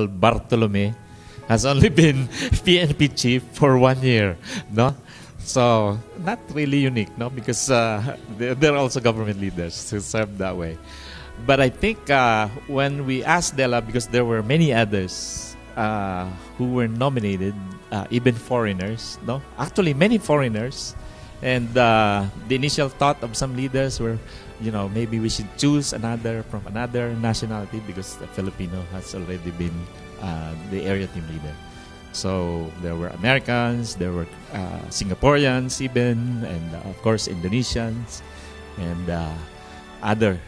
Bartolome has only been PNP chief for 1 year, no? So not really unique, no? Because there are also government leaders who serve that way. But I think when we asked Dela, because there were many others who were nominated, even foreigners, no? Actually, many foreigners. And the initial thought of some leaders were, maybe we should choose another from another nationality because the Filipino has already been the area team leader. So there were Americans, there were Singaporeans even, and of course Indonesians, and others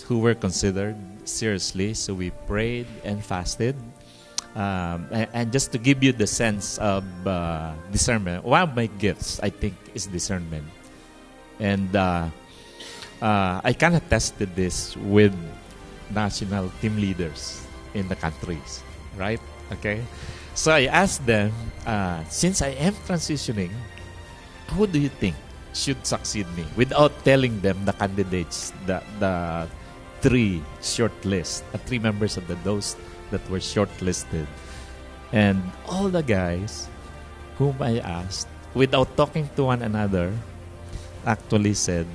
who were considered seriously. So we prayed and fasted. And just to give you the sense of discernment, one of my gifts, I think, is discernment. And I kind of tested this with national team leaders in the countries, right? Okay? So I asked them, since I am transitioning, who do you think should succeed me? Without telling them the candidates, the three members of those that were shortlisted. And all the guys whom I asked, without talking to one another, actually said,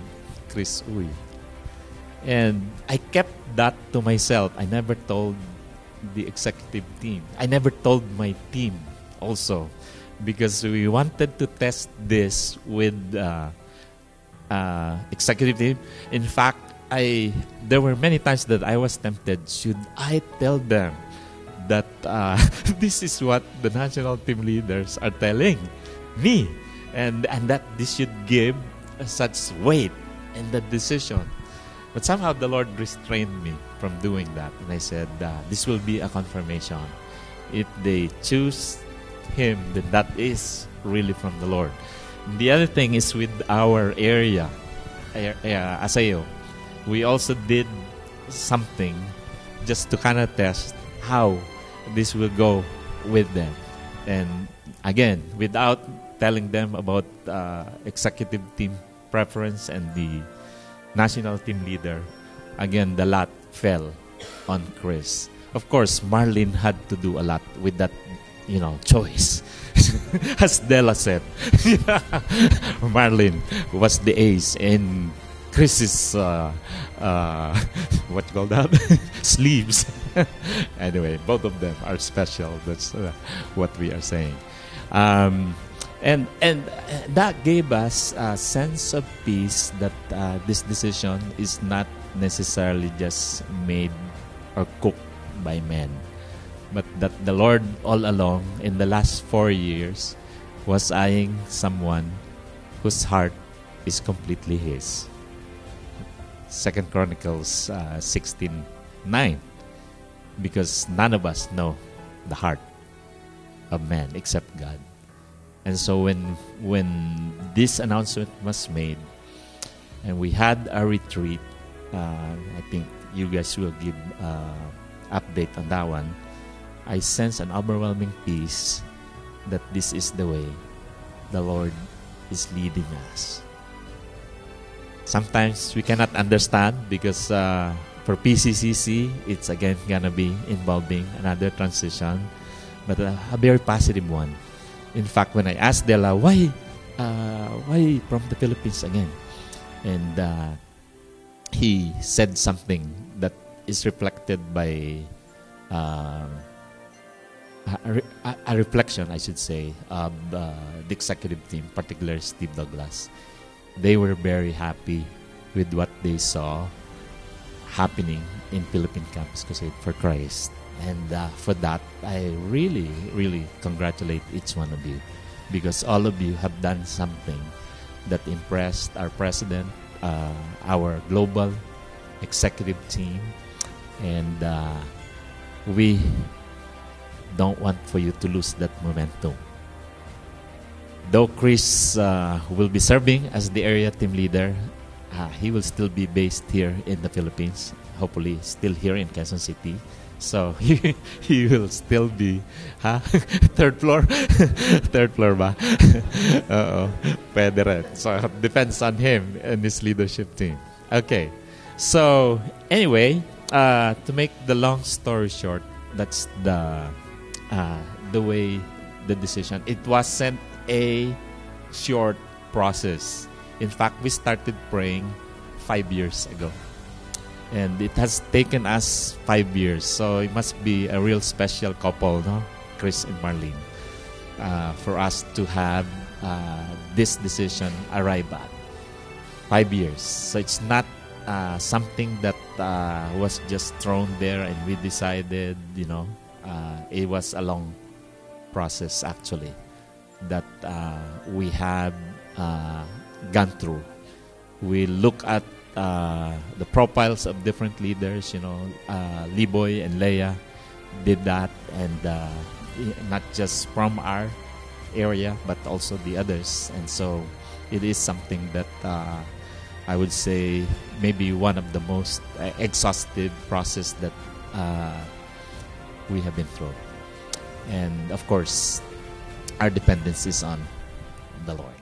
Chris Uy. And I kept that to myself. I never told the executive team. I never told my team also, because we wanted to test this with executive team. In fact, there were many times that I was tempted. Should I tell them that this is what the national team leaders are telling me, and that this should give such weight in the decision? But somehow the Lord restrained me from doing that, and I said, this will be a confirmation. If they choose him, then that is really from the Lord. And the other thing is with our area, Aseo. We also did something just to kind of test how this will go with them. And again, without telling them about executive team preference and the national team leader, again, the lot fell on Chris. Of course, Marlene had to do a lot with that, choice. As Della said, Marlene was the ace in Chris's what you call that? Sleeves. Anyway, both of them are special. That's what we are saying. And that gave us a sense of peace that this decision is not necessarily just made or cooked by men, but that the Lord all along in the last 4 years was eyeing someone whose heart is completely His. 2 Chronicles 16:9, because none of us know the heart of man except God. And so when this announcement was made and we had a retreat, I think you guys will give update on that one. I sense an overwhelming peace that this is the way the Lord is leading us. Sometimes we cannot understand because for PCCC, it's again gonna be involving another transition, but a very positive one. In fact, when I asked Della, why from the Philippines again? And he said something that is reflected by a reflection, I should say, of the executive team, particularly Steve Douglas. They were very happy with what they saw happening in Philippine Campus Crusade for Christ. And for that, I really, really congratulate each one of you, because all of you have done something that impressed our president, our global executive team, and we don't want for you to lose that momentum. Though Chris will be serving as the area team leader, he will still be based here in the Philippines, hopefully still here in Quezon City. So he will still be third floor? Third floor ba? Pwede rin. So depends on him and his leadership team. Okay. So anyway, to make the long story short, That's the way the decision. It wasn't a short process. In fact, we started praying 5 years ago. And it has taken us 5 years. So it must be a real special couple, no? Chris and Marlene, for us to have this decision arrive at. 5 years. So it's not something that was just thrown there and we decided, it was a long process actually that we have gone through. We look at the profiles of different leaders, Liboy and Leia did that, and not just from our area but also the others. And so it is something that I would say maybe one of the most exhaustive process that we have been through. And of course, our dependence is on the Lord.